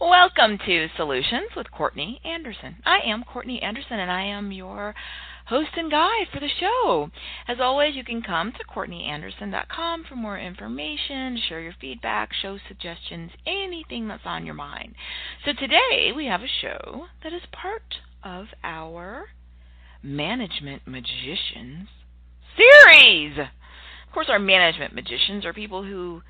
Welcome to Solutions with Courtney Anderson. I am Courtney Anderson, and I am your host and guide for the show. As always, you can come to CourtneyAnderson.com for more information, share your feedback, show suggestions, anything that's on your mind. So today we have a show that is part of our Management Magicians series. Of course, our management magicians are people who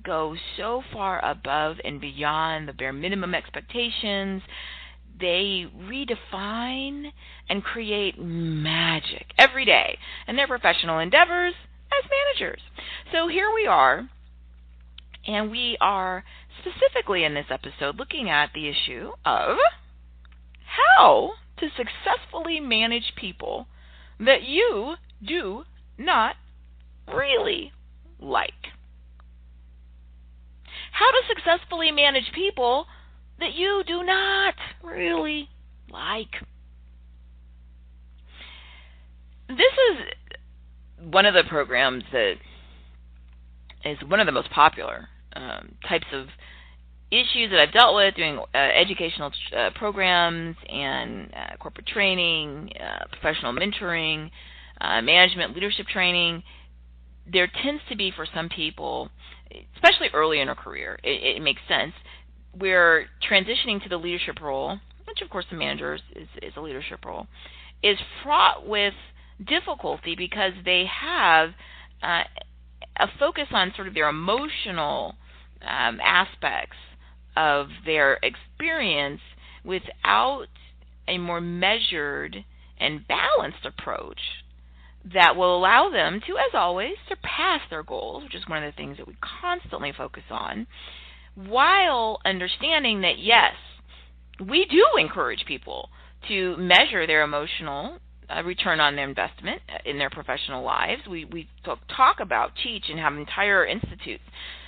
go so far above and beyond the bare minimum expectations. They redefine and create magic every day in their professional endeavors as managers. So here we are, and we are specifically in this episode looking at the issue of how to successfully manage people that you do not really like. How to successfully manage people that you do not really like. This is one of the programs that is one of the most popular types of issues that I've dealt with doing educational programs and corporate training, professional mentoring, management leadership training. There tends to be, for some people, especially early in a career, it makes sense, we're transitioning to the leadership role, which of course the manager is a leadership role, is fraught with difficulty because they have a focus on sort of their emotional aspects of their experience without a more measured and balanced approach that will allow them to, as always, surpass their goals, which is one of the things that we constantly focus on, while understanding that, yes, we do encourage people to measure their emotional return on their investment in their professional lives. We talk about, teach, and have entire institutes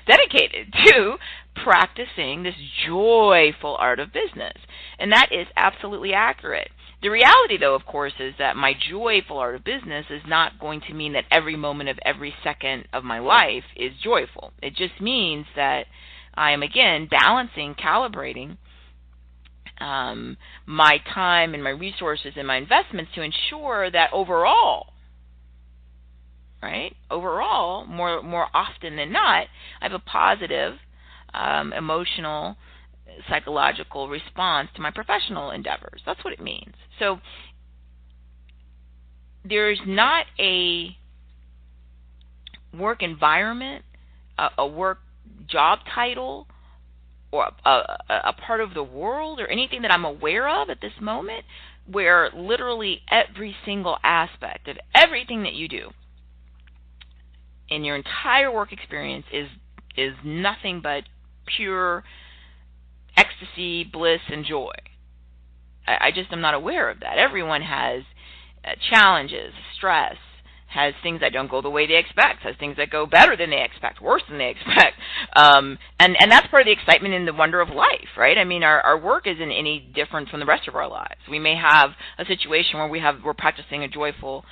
dedicated to practicing this joyful art of business, and that is absolutely accurate. The reality, though, of course, is that my joyful art of business is not going to mean that every moment of every second of my life is joyful. It just means that I am, again, balancing, calibrating my time and my resources and my investments to ensure that overall, more often than not, I have a positive emotional, psychological response to my professional endeavors. That's what it means. So there's not a work environment, a work job title, or a part of the world or anything that I'm aware of at this moment where literally every single aspect of everything that you do in your entire work experience is nothing but pure ecstasy, bliss, and joy. I just am not aware of that. Everyone has challenges, stress, has things that don't go the way they expect, has things that go better than they expect, worse than they expect. And that's part of the excitement and the wonder of life, right? I mean, our work isn't any different from the rest of our lives. We may have a situation where we're practicing a joyful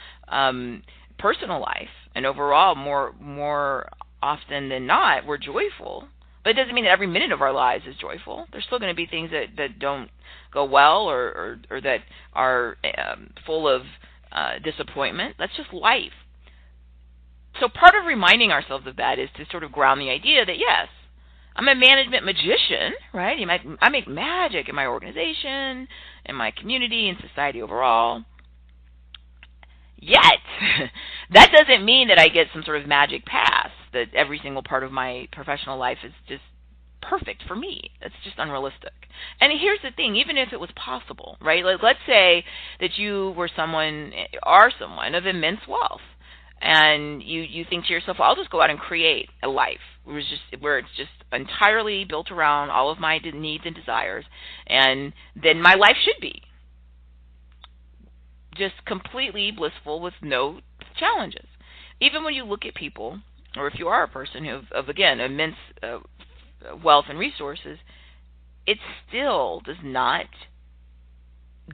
personal life, and overall, more often than not, we're joyful. But it doesn't mean that every minute of our lives is joyful. There's still going to be things that don't go well or that are full of disappointment. That's just life. So part of reminding ourselves of that is to sort of ground the idea that, yes, I'm a management magician, right? I make magic in my organization, in my community, in society overall. Yet, that doesn't mean that I get some sort of magic pass, that every single part of my professional life is just perfect for me. That's just unrealistic. And here's the thing, even if it was possible, right? Let's say that you are someone of immense wealth, and you think to yourself, well, I'll just go out and create a life where it's just entirely built around all of my needs and desires, and then my life should be just completely blissful with no challenges. Even when you look at people, or if you are a person of again, immense wealth and resources, it still does not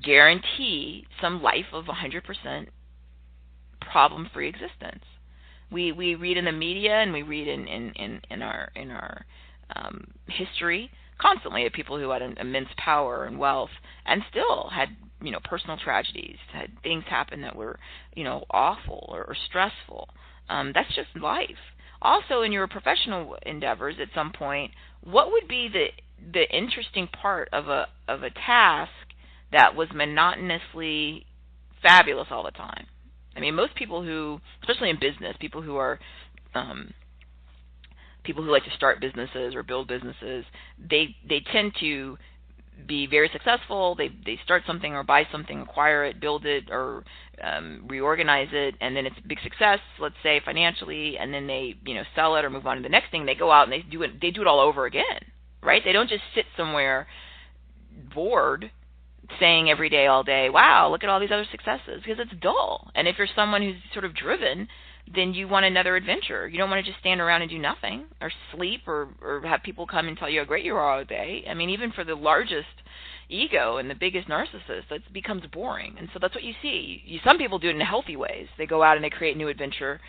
guarantee some life of 100% problem-free existence. We read in the media and we read in our history constantly at people who had an immense power and wealth and still had, personal tragedies, had things happen that were, awful or stressful. That's just life. Also, in your professional endeavors, at some point, what would be the interesting part of a task that was monotonously fabulous all the time? I mean, most people who, especially in business, people who are people who like to start businesses or build businesses, they tend to be very successful. They start something or buy something, acquire it, build it, or reorganize it, and then it's a big success, let's say financially, and then they sell it or move on to the next thing. They go out and they do it all over again, right? They don't just sit somewhere bored saying every day, all day, wow, look at all these other successes, because it's dull. And if you're someone who's sort of driven, then you want another adventure. You don't want to just stand around and do nothing or sleep or have people come and tell you how great you are all day. I mean, even for the largest ego and the biggest narcissist, that becomes boring. And so that's what you see. Some people do it in healthy ways. They go out and they create new adventure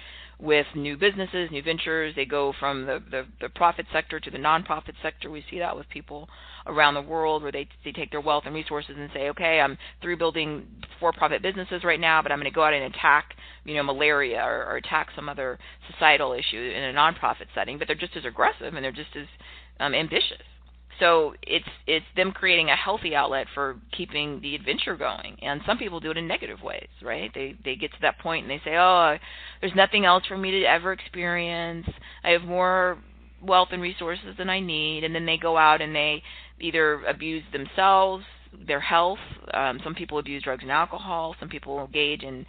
with new businesses, new ventures. They go from the profit sector to the non-profit sector. We see that with people around the world where they take their wealth and resources and say, okay, I'm through building for-profit businesses right now, but I'm going to go out and attack, malaria or attack some other societal issue in a non-profit setting. But they're just as aggressive and they're just as ambitious. So it's them creating a healthy outlet for keeping the adventure going. And some people do it in negative ways, right? They get to that point and they say, oh, there's nothing else for me to ever experience. I have more wealth and resources than I need. And then they go out and they either abuse themselves, their health. Some people abuse drugs and alcohol. Some people engage in,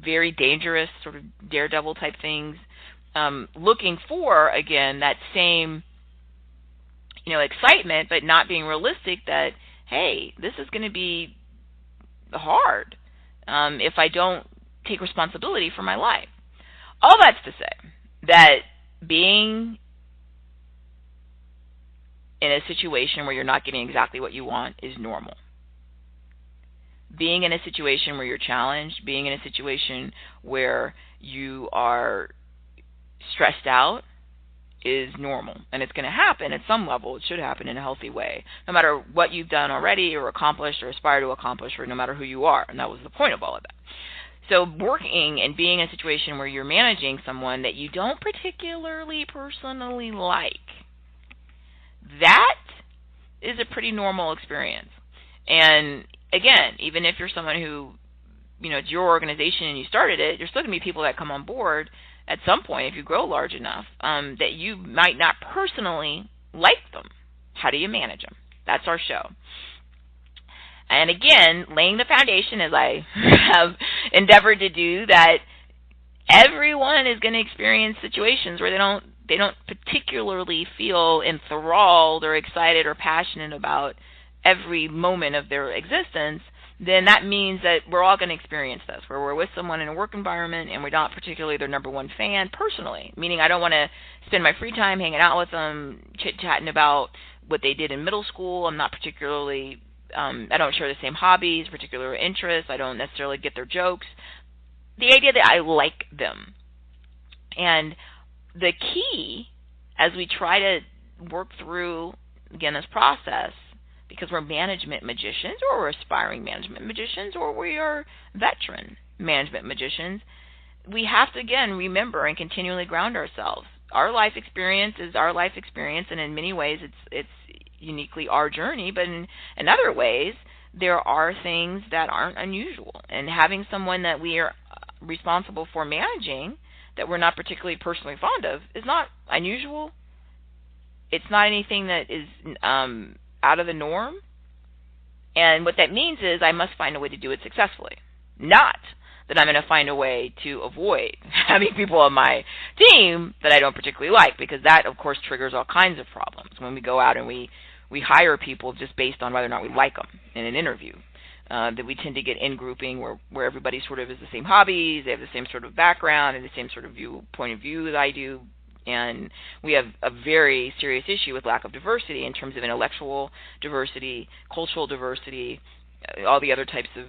very dangerous sort of daredevil type things, looking for, again, that same excitement, but not being realistic that, hey, this is going to be hard if I don't take responsibility for my life. All that's to say that being in a situation where you're not getting exactly what you want is normal. Being in a situation where you're challenged, being in a situation where you are stressed out, is normal, and it's going to happen at some level. It should happen in a healthy way, no matter what you've done already or accomplished or aspire to accomplish, or no matter who you are, and that was the point of all of that. So working and being in a situation where you're managing someone that you don't particularly personally like, that is a pretty normal experience. And again, even if you're someone who, it's your organization and you started it, there's still going to be people that come on board at some point, if you grow large enough, that you might not personally like them. How do you manage them? That's our show. And again, laying the foundation, as I have endeavored to do, that everyone is going to experience situations where they don't particularly feel enthralled or excited or passionate about every moment of their existence. Then that means that we're all going to experience this, where we're with someone in a work environment and we're not particularly their number one fan personally, meaning I don't want to spend my free time hanging out with them, chit-chatting about what they did in middle school. I'm not particularly, I don't share the same hobbies, particular interests. I don't necessarily get their jokes. The idea that I like them. And the key, as we try to work through, again, this process, because we're management magicians, or we're aspiring management magicians, or we are veteran management magicians, we have to, again, remember and continually ground ourselves. Our life experience is our life experience, and in many ways it's uniquely our journey, but in other ways there are things that aren't unusual. And having someone that we are responsible for managing that we're not particularly personally fond of is not unusual. It's not anything that is out of the norm. And what that means is I must find a way to do it successfully. Not that I'm going to find a way to avoid having people on my team that I don't particularly like, because that, of course, triggers all kinds of problems when we go out and we hire people just based on whether or not we like them in an interview. That we tend to get in grouping where everybody sort of has the same hobbies, they have the same sort of background and the same sort of point of view that I do. And we have a very serious issue with lack of diversity in terms of intellectual diversity, cultural diversity, all the other types of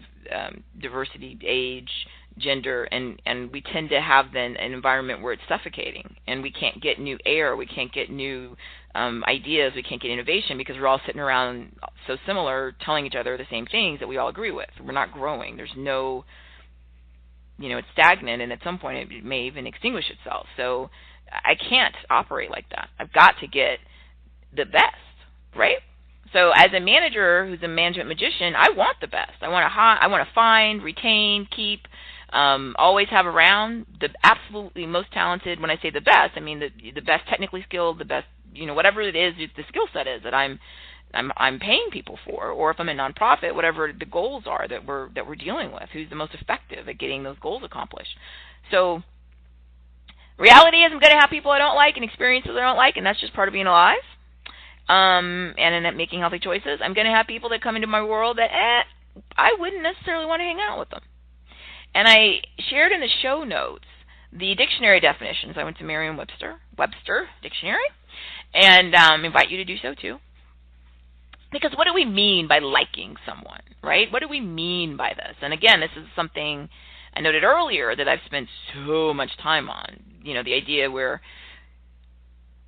diversity, age, gender, and we tend to have then an environment where it's suffocating and we can't get new air, we can't get new ideas, we can't get innovation because we're all sitting around so similar, telling each other the same things that we all agree with. We're not growing. There's no, it's stagnant, and at some point it may even extinguish itself. So I can't operate like that. I've got to get the best, right? So as a manager who's a management magician, I want the best. I want to find, retain, keep, always have around the absolutely most talented. When I say the best, I mean the best technically skilled, the best, whatever it is, the skill set is that I'm paying people for, or if I'm a nonprofit, whatever the goals are that we're dealing with, who's the most effective at getting those goals accomplished. So reality is I'm going to have people I don't like and experiences I don't like, and that's just part of being alive. And in making healthy choices, I'm going to have people that come into my world that I wouldn't necessarily want to hang out with them. And I shared in the show notes the dictionary definitions. I went to Merriam-Webster Dictionary, and invite you to do so too. Because what do we mean by liking someone, right? What do we mean by this? And again, this is something I noted earlier that I've spent so much time on. The idea where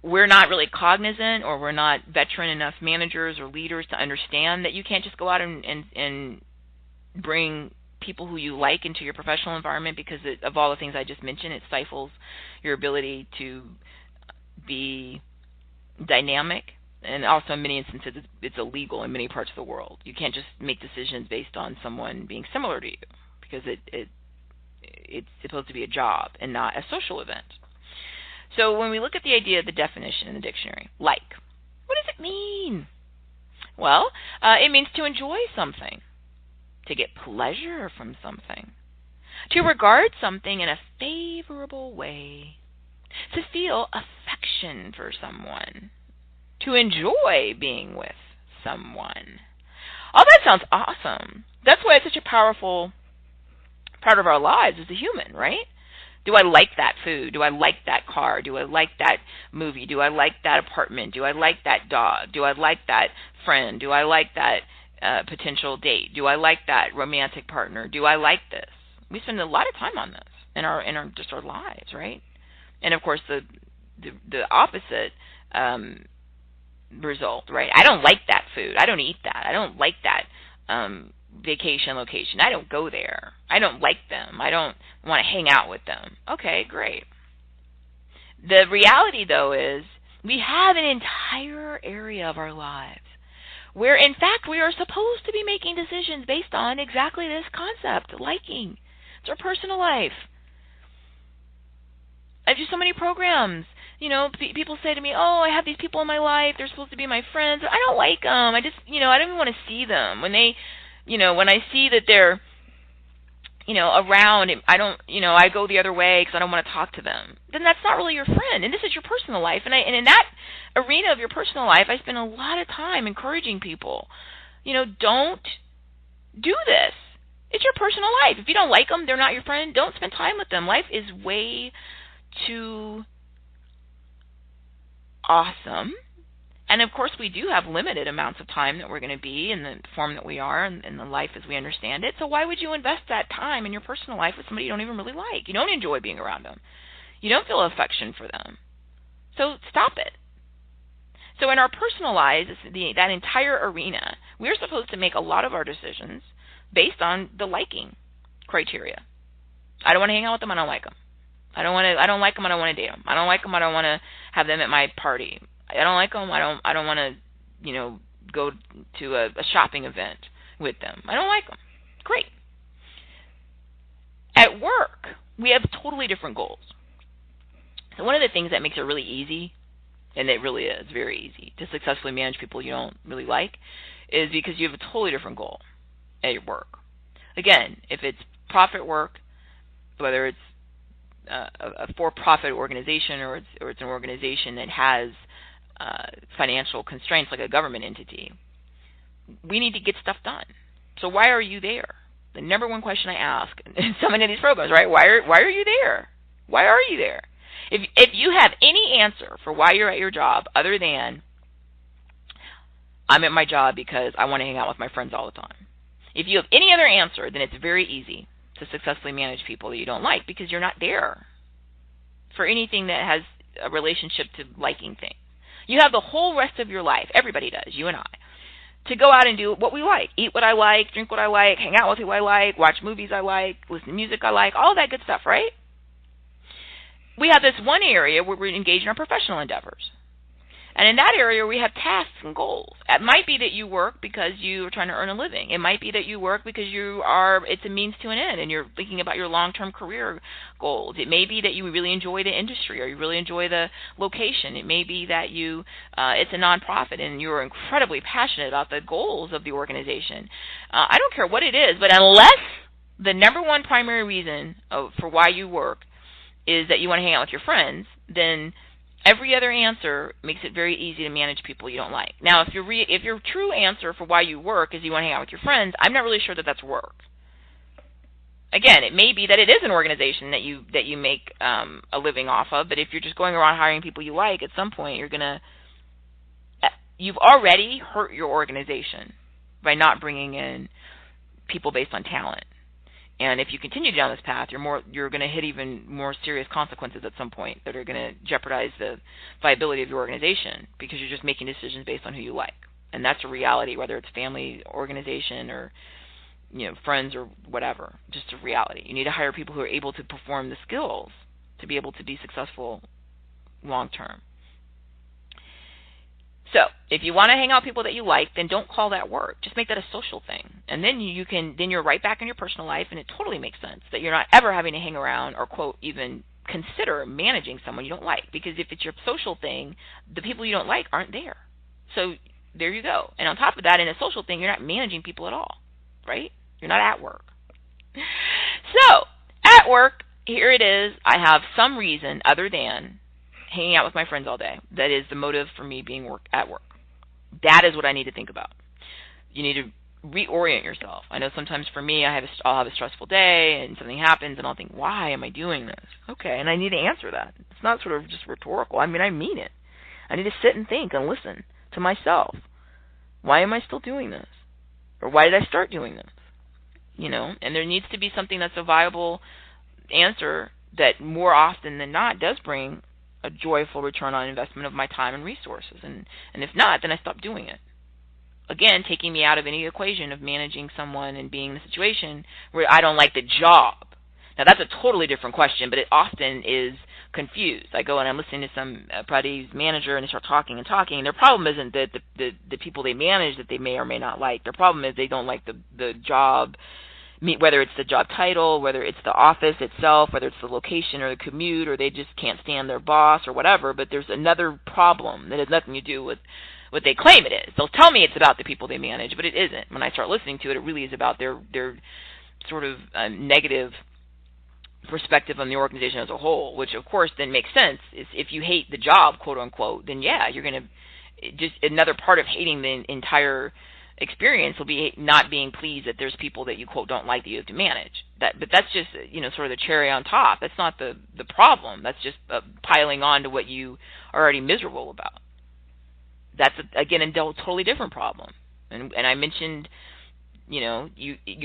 we're not really cognizant, or we're not veteran enough managers or leaders to understand that you can't just go out and bring people who you like into your professional environment, because of all the things I just mentioned, it stifles your ability to be dynamic. And also in many instances, it's illegal in many parts of the world. You can't just make decisions based on someone being similar to you, because it's supposed to be a job and not a social event. So when we look at the idea of the definition in the dictionary, like, what does it mean? Well, it means to enjoy something, to get pleasure from something, to regard something in a favorable way, to feel affection for someone, to enjoy being with someone. All that sounds awesome. That's why it's such a powerful part of our lives as a human, right? Do I like that food? Do I like that car? Do I like that movie? Do I like that apartment? Do I like that dog? Do I like that friend? Do I like that potential date? Do I like that romantic partner? Do I like this? We spend a lot of time on this in our just our lives, right? And of course, the opposite result, right? I don't like that food. I don't eat that. I don't like that vacation location. I don't go there. I don't like them. I don't want to hang out with them. Okay, great. The reality, though, is we have an entire area of our lives where, in fact, we are supposed to be making decisions based on exactly this concept, liking. It's our personal life. I do so many programs. People say to me, oh, I have these people in my life. They're supposed to be my friends. But I don't like them. I just, I don't even want to see them. When they, when I see that they're, around, I don't, I go the other way because I don't want to talk to them. Then that's not really your friend. And this is your personal life. And in that arena of your personal life, I spend a lot of time encouraging people, don't do this. It's your personal life. If you don't like them, they're not your friend. Don't spend time with them. Life is way too awesome. And of course, we do have limited amounts of time that we're going to be in the form that we are and in the life as we understand it. So why would you invest that time in your personal life with somebody you don't even really like? You don't enjoy being around them. You don't feel affection for them. So stop it. So in our personal lives, that entire arena, we're supposed to make a lot of our decisions based on the liking criteria. I don't want to hang out with them. I don't like them. I don't like them. I don't want to date them. I don't like them. I don't want to have them at my party. I don't like them. I don't want to, go to a shopping event with them. I don't like them. Great. At work, we have totally different goals. So one of the things that makes it really easy, and it really is very easy, to successfully manage people you don't really like, is because you have a totally different goal at your work. Again, if it's profit work, whether it's a for-profit organization or it's an organization that has financial constraints like a government entity, we need to get stuff done. So why are you there? The number one question I ask in so many of these programs, right? Why are you there? Why are you there? If you have any answer for why you're at your job other than I'm at my job because I want to hang out with my friends all the time, if you have any other answer, then it's very easy to successfully manage people that you don't like, because you're not there for anything that has a relationship to liking things. You have the whole rest of your life, everybody does, you and I, to go out and do what we like, eat what I like, drink what I like, hang out with who I like, watch movies I like, listen to music I like, all that good stuff, right? We have this one area where we're engaged in our professional endeavors. And in that area, we have tasks and goals. It might be that you work because you are trying to earn a living. It might be that you work because it's a means to an end, and you're thinking about your long-term career goals. It may be that you really enjoy the industry, or you really enjoy the location. It may be that it's a nonprofit, and you're incredibly passionate about the goals of the organization. I don't care what it is, but unless the number one primary reason for why you work is that you want to hang out with your friends, then every other answer makes it very easy to manage people you don't like. Now, if your true answer for why you work is you want to hang out with your friends, I'm not really sure that that's work. Again, it may be that it is an organization that you make a living off of, but if you're just going around hiring people you like, at some point you've already hurt your organization by not bringing in people based on talent. And if you continue down this path, you're going to hit even more serious consequences at some point that are going to jeopardize the viability of your organization, because you're just making decisions based on who you like. And that's a reality, whether it's family, organization, or friends or whatever, just a reality. You need to hire people who are able to perform the skills to be able to be successful long term. So, if you want to hang out with people that you like, then don't call that work. Just make that a social thing. And then you're right back in your personal life, and it totally makes sense that you're not ever having to hang around or, quote, even consider managing someone you don't like. Because if it's your social thing, the people you don't like aren't there. So, there you go. And on top of that, in a social thing, you're not managing people at all, right? You're not at work. So, at work, here it is. I have some reason other than hanging out with my friends all day. That is the motive for me being at work. That is what I need to think about. You need to reorient yourself. I know sometimes for me, I'll have a stressful day and something happens and I'll think, why am I doing this? Okay, and I need to answer that. It's not sort of just rhetorical. I mean it. I need to sit and think and listen to myself. Why am I still doing this? Or why did I start doing this? And there needs to be something that's a viable answer that more often than not does bring a joyful return on investment of my time and resources. And if not, then I stop doing it. Again, taking me out of any equation of managing someone and being in a situation where I don't like the job. Now, that's a totally different question, but it often is confused. I go and I'm listening to somebody's manager, and they start talking, and their problem isn't that the people they manage that they may or may not like. Their problem is they don't like the job, whether it's the job title, whether it's the office itself, whether it's the location or the commute, or they just can't stand their boss or whatever, but there's another problem that has nothing to do with what they claim it is. They'll tell me it's about the people they manage, but it isn't. When I start listening to it, it really is about their sort of negative perspective on the organization as a whole, which of course then makes sense. If you hate the job, quote unquote, then yeah, you're going to, just another part of hating the entire experience will be not being pleased that there's people that you, quote, don't like that you have to manage. But that's just, sort of the cherry on top. That's not the problem. That's just piling on to what you are already miserable about. That's, again, a totally different problem. And I mentioned, you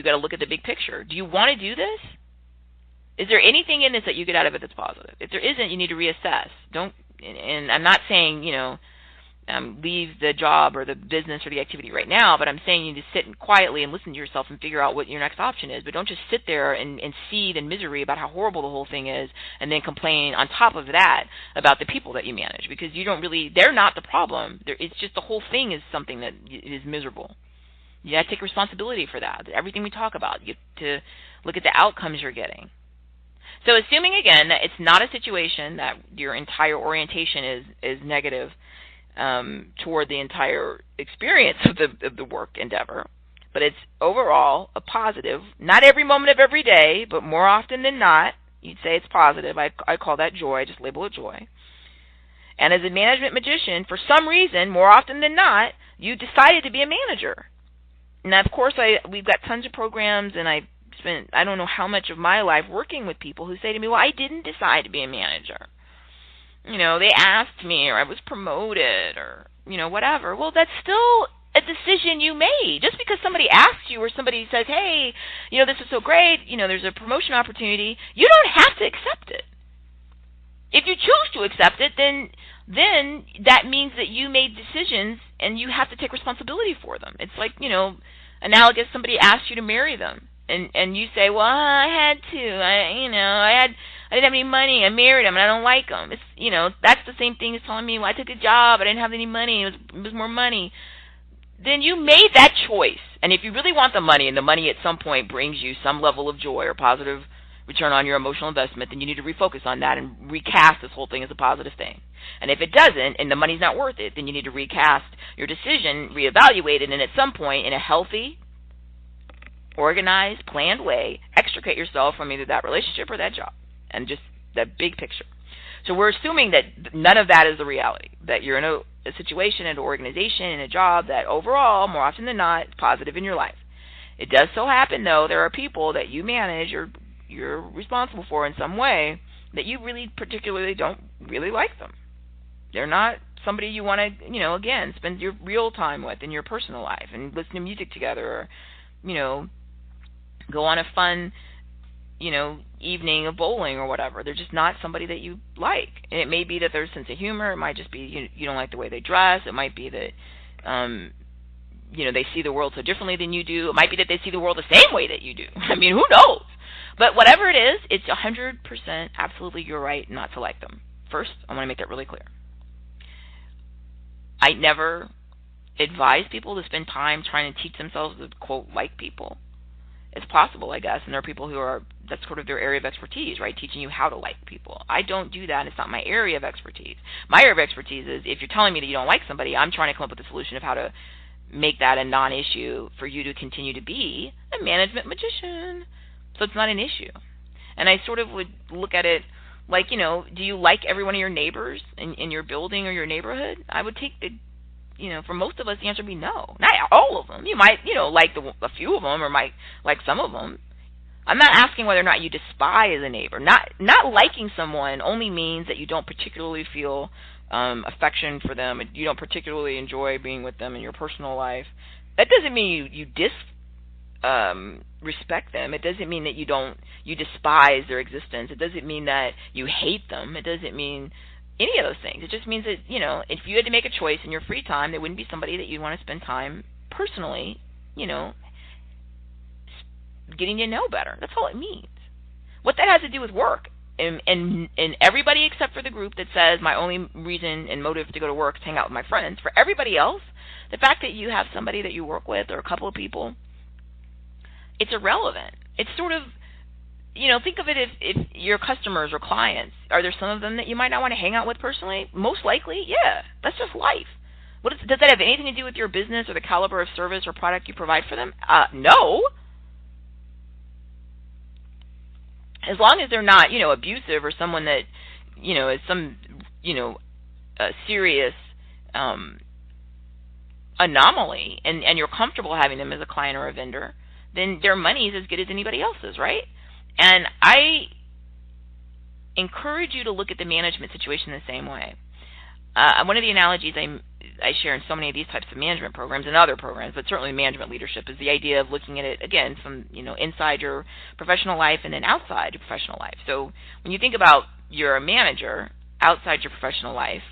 got to look at the big picture. Do you want to do this? Is there anything in this that you get out of it that's positive? If there isn't, you need to reassess. And I'm not saying, leave the job or the business or the activity right now, but I'm saying you need to sit quietly and listen to yourself and figure out what your next option is. But don't just sit there and seethe in misery about how horrible the whole thing is and then complain on top of that about the people that you manage, because they're not the problem. It's just the whole thing is something that is miserable. You have to take responsibility for that. Everything we talk about, you have to look at the outcomes you're getting. So assuming, again, that it's not a situation that your entire orientation is negative toward the entire experience of the work endeavor, but it's overall a positive, not every moment of every day, but more often than not, you'd say it's positive. I call that joy, just label it joy. And as a management magician, for some reason, more often than not, you decided to be a manager. Now, of course, we've got tons of programs, and I spent I don't know how much of my life working with people who say to me, well, I didn't decide to be a manager. They asked me, or I was promoted, or, whatever. Well, that's still a decision you made. Just because somebody asks you or somebody says, hey, this is so great, there's a promotion opportunity, you don't have to accept it. If you choose to accept it, then then that means that you made decisions and you have to take responsibility for them. It's like, analogous, somebody asked you to marry them and you say, well, I had to. I didn't have any money. I married him and I don't like him. It's, that's the same thing as telling me, well, I took a job, I didn't have any money, it was more money. Then you made that choice. And if you really want the money, and the money at some point brings you some level of joy or positive return on your emotional investment, then you need to refocus on that and recast this whole thing as a positive thing. And if it doesn't, and the money's not worth it, then you need to recast your decision, reevaluate it, and at some point, in a healthy, organized, planned way, extricate yourself from either that relationship or that job, and just that big picture. So we're assuming that none of that is the reality, that you're in a situation, an organization, in a job that overall, more often than not, is positive in your life. It does so happen, though, there are people that you manage or you're responsible for in some way that you really particularly don't really like them. They're not somebody you want to, again, spend your real time with in your personal life and listen to music together or, go on a fun, evening of bowling or whatever. They're just not somebody that you like. And it may be that there's a sense of humor. It might just be you don't like the way they dress. It might be that, they see the world so differently than you do. It might be that they see the world the same way that you do. I mean, who knows? But whatever it is, it's 100% absolutely your right not to like them. First, I want to make that really clear. I never advise people to spend time trying to teach themselves to, quote, like people. It's possible, I guess, and there are people who that's sort of their area of expertise, right, teaching you how to like people. I don't do that. It's not my area of expertise. My area of expertise is if you're telling me that you don't like somebody, I'm trying to come up with a solution of how to make that a non-issue for you to continue to be a management magician. So it's not an issue. And I sort of would look at it like, do you like every one of your neighbors in your building or your neighborhood? I would take the for most of us, the answer would be no. Not all of them. You might, like a few of them or might like some of them. I'm not asking whether or not you despise a neighbor. Not liking someone only means that you don't particularly feel affection for them. You don't particularly enjoy being with them in your personal life. That doesn't mean you respect them. It doesn't mean that you despise their existence. It doesn't mean that you hate them. It doesn't mean any of those things. It just means that, if you had to make a choice in your free time, there wouldn't be somebody that you'd want to spend time personally, getting to know better. That's all it means. What that has to do with work, and everybody except for the group that says my only reason and motive to go to work is hang out with my friends, for everybody else, the fact that you have somebody that you work with or a couple of people, it's irrelevant. It's sort of, think of it if your customers or clients, are there some of them that you might not want to hang out with personally? Most likely, yeah. That's just life. Does that have anything to do with your business or the caliber of service or product you provide for them? No. As long as they're not, abusive or someone that, is some, serious anomaly and you're comfortable having them as a client or a vendor, then their money is as good as anybody else's, right? And I encourage you to look at the management situation the same way. One of the analogies I share in so many of these types of management programs and other programs, but certainly management leadership, is the idea of looking at it, again, from inside your professional life and then outside your professional life. So when you think about you're a manager outside your professional life,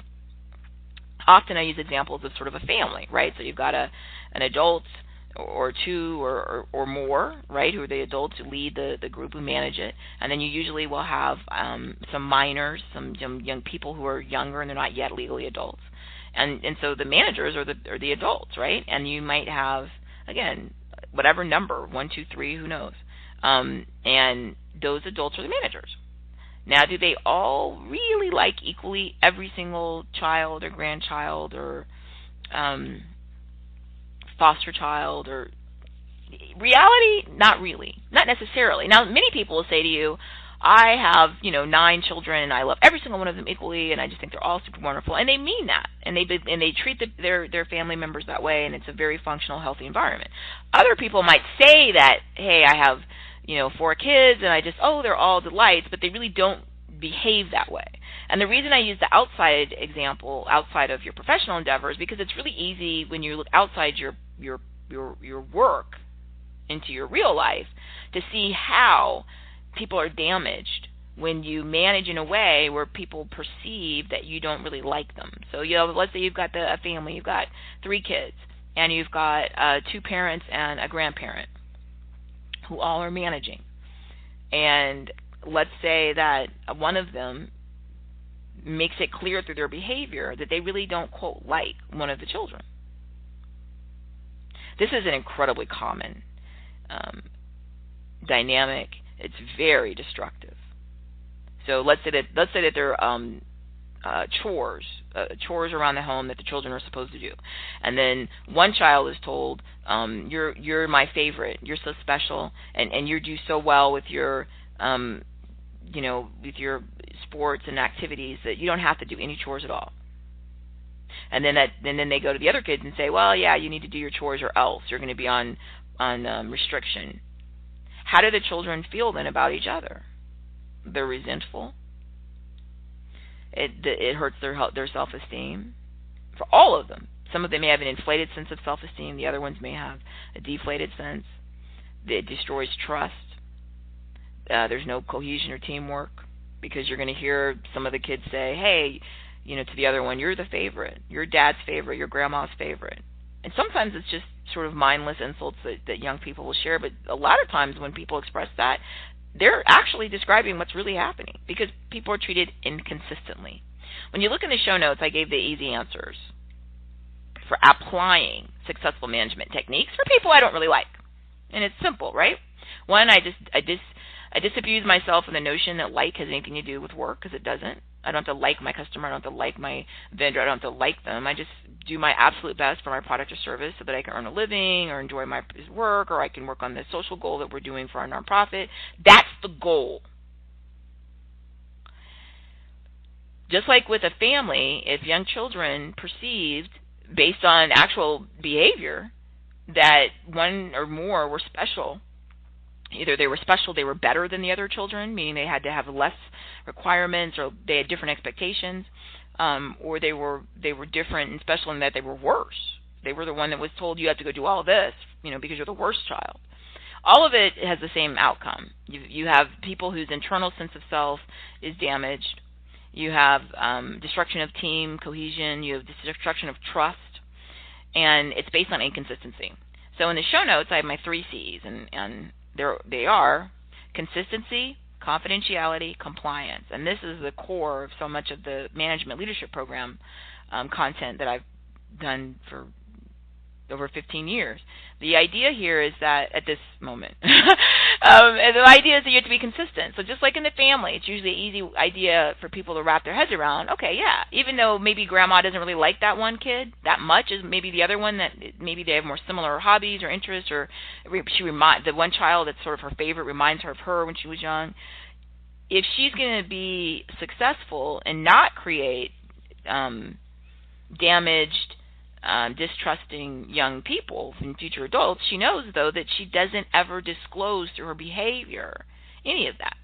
often I use examples of sort of a family, right? So you've got an adult or two or more, right, who are the adults who lead the group who manage it. And then you usually will have some minors, some young people who are younger and they're not yet legally adults. And so the managers are the adults, right? And you might have, again, whatever number, 1, 2, 3, who knows. And those adults are the managers. Now, do they all really like equally every single child or grandchild or foster child or reality? Not really. Not necessarily. Now, many people will say to you, I have, 9 children and I love every single one of them equally and I just think they're all super wonderful. And they mean that. And they treat their family members that way, and it's a very functional, healthy environment. Other people might say that, hey, I have, 4 kids and they're all delights, but they really don't behave that way. And the reason I use the outside example, outside of your professional endeavors, because it's really easy when you look outside your work into your real life to see how people are damaged when you manage in a way where people perceive that you don't really like them. So, let's say you've got a family, you've got 3 kids, and you've got 2 parents and a grandparent who all are managing. And let's say that one of them makes it clear through their behavior that they really don't, quote, like one of the children. This is an incredibly common dynamic. It's very destructive. So let's say that there are chores around the home that the children are supposed to do, and then one child is told, "You're my favorite. You're so special, and you do so well with your with your sports and activities that you don't have to do any chores at all." And then they go to the other kids and say, "Well, yeah, you need to do your chores or else you're going to be on restriction." How do the children feel then about each other? They're resentful. It hurts their self-esteem for all of them. Some of them may have an inflated sense of self-esteem. The other ones may have a deflated sense. It destroys trust. There's no cohesion or teamwork, because you're going to hear some of the kids say, "Hey, to the other one, you're the favorite. You're dad's favorite. You're grandma's favorite." And sometimes it's just sort of mindless insults that young people will share. But a lot of times when people express that, they're actually describing what's really happening, because people are treated inconsistently. When you look in the show notes, I gave the easy answers for applying successful management techniques for people I don't really like. And it's simple, right? One, I disabuse myself of the notion that like has anything to do with work, because it doesn't. I don't have to like my customer. I don't have to like my vendor. I don't have to like them. I just do my absolute best for my product or service so that I can earn a living or enjoy my work, or I can work on the social goal that we're doing for our nonprofit. That's the goal. Just like with a family, if young children perceived, based on actual behavior, that one or more were special, either they were special, they were better than the other children, meaning they had to have less requirements, or they had different expectations, or they were different and special in that they were worse. They were the one that was told, "You have to go do all of this, because you're the worst child." All of it has the same outcome. You have people whose internal sense of self is damaged. You have destruction of team cohesion. You have destruction of trust, and it's based on inconsistency. So in the show notes, I have my 3 C's, and they are consistency, confidentiality, compliance. And this is the core of so much of the management leadership program content that I've done for over 15 years. The idea here is that at this moment, the idea is that you have to be consistent. So just like in the family, it's usually an easy idea for people to wrap their heads around. Okay, yeah, even though maybe grandma doesn't really like that one kid that much as maybe the other one, that maybe they have more similar hobbies or interests, or the one child that's sort of her favorite reminds her of her when she was young. If she's going to be successful and not create damaged, distrusting young people and future adults, she knows, though, that she doesn't ever disclose through her behavior any of that.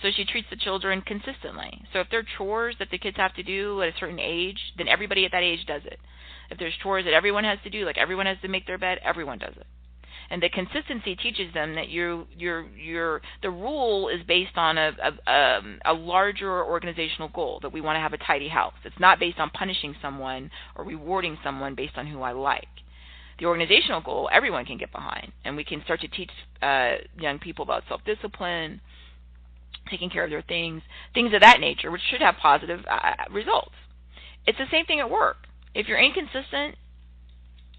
So she treats the children consistently. So if there are chores that the kids have to do at a certain age, then everybody at that age does it. If there's chores that everyone has to do, like everyone has to make their bed, everyone does it. And the consistency teaches them that the rule is based on a larger organizational goal, that we want to have a tidy house. It's not based on punishing someone or rewarding someone based on who I like. The organizational goal, everyone can get behind, and we can start to teach young people about self-discipline, taking care of their things of that nature, which should have positive results. It's the same thing at work. If you're inconsistent,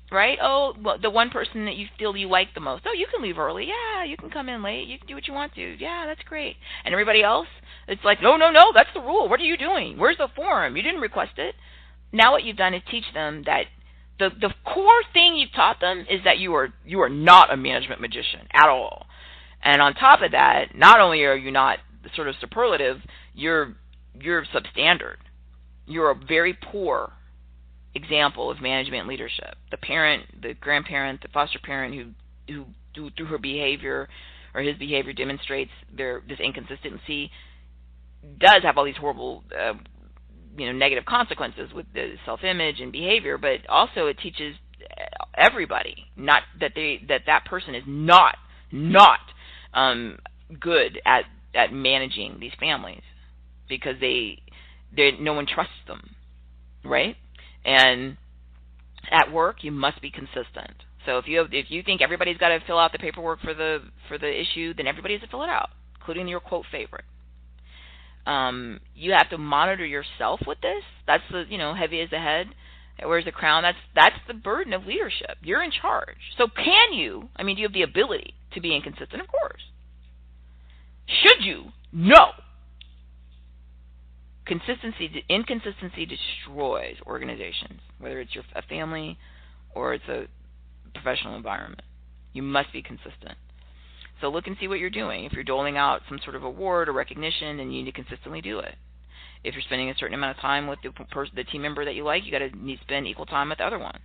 right? Oh, well, the one person that you feel you like the most. Oh, you can leave early. Yeah, you can come in late. You can do what you want to. Yeah, that's great. And everybody else, it's like, no, that's the rule. What are you doing? Where's the form? You didn't request it. Now what you've done is teach them that the core thing you've taught them is that you are not a management magician at all. And on top of that, not only are you not the sort of superlative, you're substandard. You're a very poor example of management leadership. The parent, the grandparent, the foster parent who through her behavior or his behavior demonstrates this inconsistency does have all these horrible negative consequences with the self-image and behavior, but also it teaches everybody not that that person is not good at at managing these families because no one trusts them, right? And at work, you must be consistent. So if you think everybody's got to fill out the paperwork for the issue, then everybody has to fill it out, including your quote favorite. You have to monitor yourself with this. That's the heavy as the head, wears the crown. That's the burden of leadership. You're in charge. So can you? Do you have the ability to be inconsistent? Of course. Should you? No. Inconsistency destroys organizations, whether it's a family or it's a professional environment. You must be consistent. So look and see what you're doing. If you're doling out some sort of award or recognition, then you need to consistently do it. If you're spending a certain amount of time with the team member that you like, you got to spend equal time with the other ones.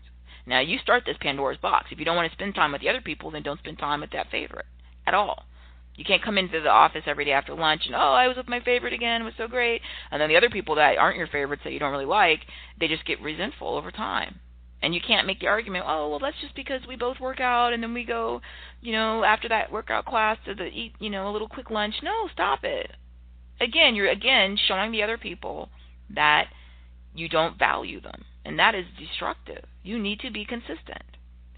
Now, you start this Pandora's box. If you don't want to spend time with the other people, then don't spend time with that favorite at all. You can't come into the office every day after lunch and, I was with my favorite again, it was so great. And then the other people that aren't your favorites that you don't really like, they just get resentful over time. And you can't make the argument, that's just because we both work out and then we go, after that workout class to eat, a little quick lunch. No, stop it. Again, you're showing the other people that you don't value them. And that is destructive. You need to be consistent.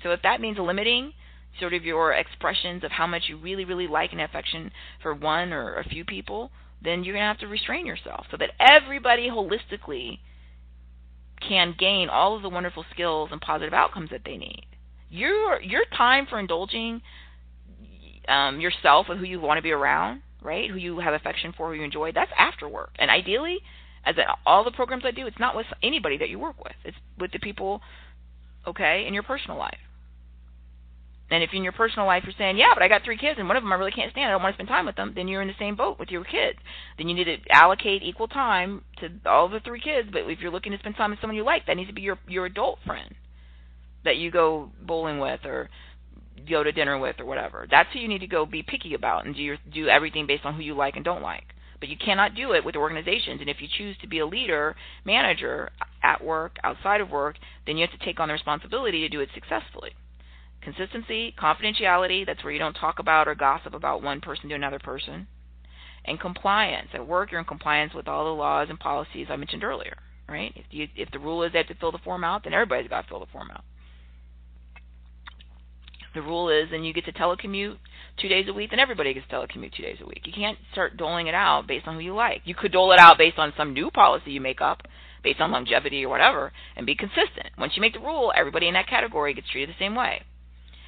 So if that means limiting sort of your expressions of how much you really, really like and affection for one or a few people, then you're going to have to restrain yourself so that everybody holistically can gain all of the wonderful skills and positive outcomes that they need. Your time for indulging yourself and who you want to be around, right, who you have affection for, who you enjoy, that's after work. And ideally, all the programs I do, it's not with anybody that you work with. It's with the people, in your personal life. And if in your personal life you're saying, but I got 3 kids and one of them I really can't stand, I don't want to spend time with them, then you're in the same boat with your kids. Then you need to allocate equal time to all the 3 kids. But if you're looking to spend time with someone you like, that needs to be your adult friend that you go bowling with or go to dinner with or whatever. That's who you need to go be picky about and do everything based on who you like and don't like. But you cannot do it with organizations. And if you choose to be a leader, manager at work, outside of work, then you have to take on the responsibility to do it successfully. Consistency, confidentiality, that's where you don't talk about or gossip about one person to another person. And compliance. At work, you're in compliance with all the laws and policies I mentioned earlier, right? If the rule is they have to fill the form out, then everybody's got to fill the form out. The rule is then you get to telecommute 2 days a week, then everybody gets to telecommute 2 days a week. You can't start doling it out based on who you like. You could dole it out based on some new policy you make up, based on longevity or whatever, and be consistent. Once you make the rule, everybody in that category gets treated the same way.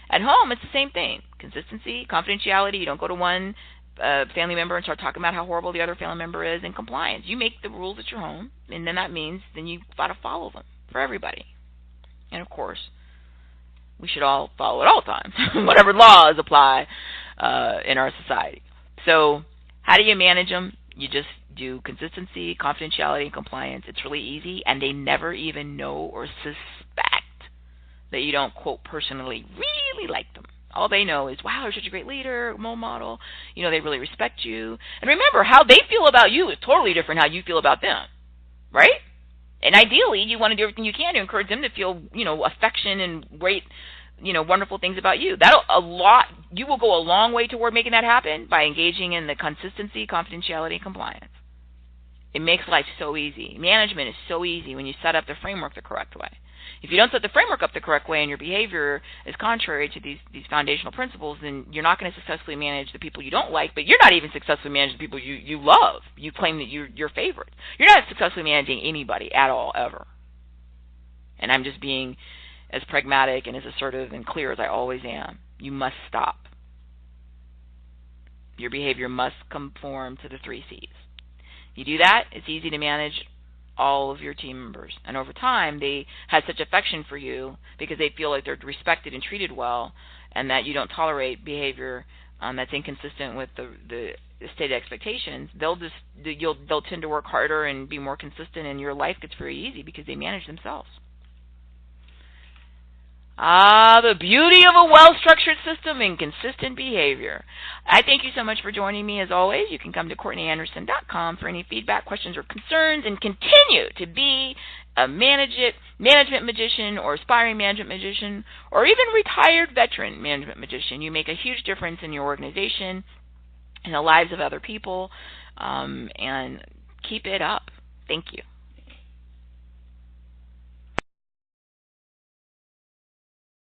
At home, it's the same thing. Consistency, confidentiality. You don't go to one family member and start talking about how horrible the other family member is, and compliance. You make the rules at your home, and then that means then you've got to follow them for everybody. And, of course, we should all follow at all times, whatever laws apply in our society. So how do you manage them? You just do consistency, confidentiality, and compliance. It's really easy, and they never even know or suspect that you don't, quote, personally really like them. All they know is, wow, you're such a great leader, role model. They really respect you. And remember, how they feel about you is totally different how you feel about them, right? And ideally, you want to do everything you can to encourage them to feel, affection and great, wonderful things about you. You will go a long way toward making that happen by engaging in the consistency, confidentiality, and compliance. It makes life so easy. Management is so easy when you set up the framework the correct way. If you don't set the framework up the correct way and your behavior is contrary to these foundational principles, then you're not going to successfully manage the people you don't like, but you're not even successfully managing the people you love. You claim that you're your favorite. You're not successfully managing anybody at all, ever. And I'm just being as pragmatic and as assertive and clear as I always am. You must stop. Your behavior must conform to the 3 C's. You do that, it's easy to manage all of your team members. And over time, they have such affection for you because they feel like they're respected and treated well, and that you don't tolerate behavior that's inconsistent with the stated expectations. They'll tend to work harder and be more consistent, and your life gets very easy because they manage themselves. The beauty of a well-structured system and consistent behavior. I thank you so much for joining me as always. You can come to CourtneyAnderson.com for any feedback, questions, or concerns, and continue to be a management magician or aspiring management magician or even retired veteran management magician. You make a huge difference in your organization in the lives of other people, and keep it up. Thank you.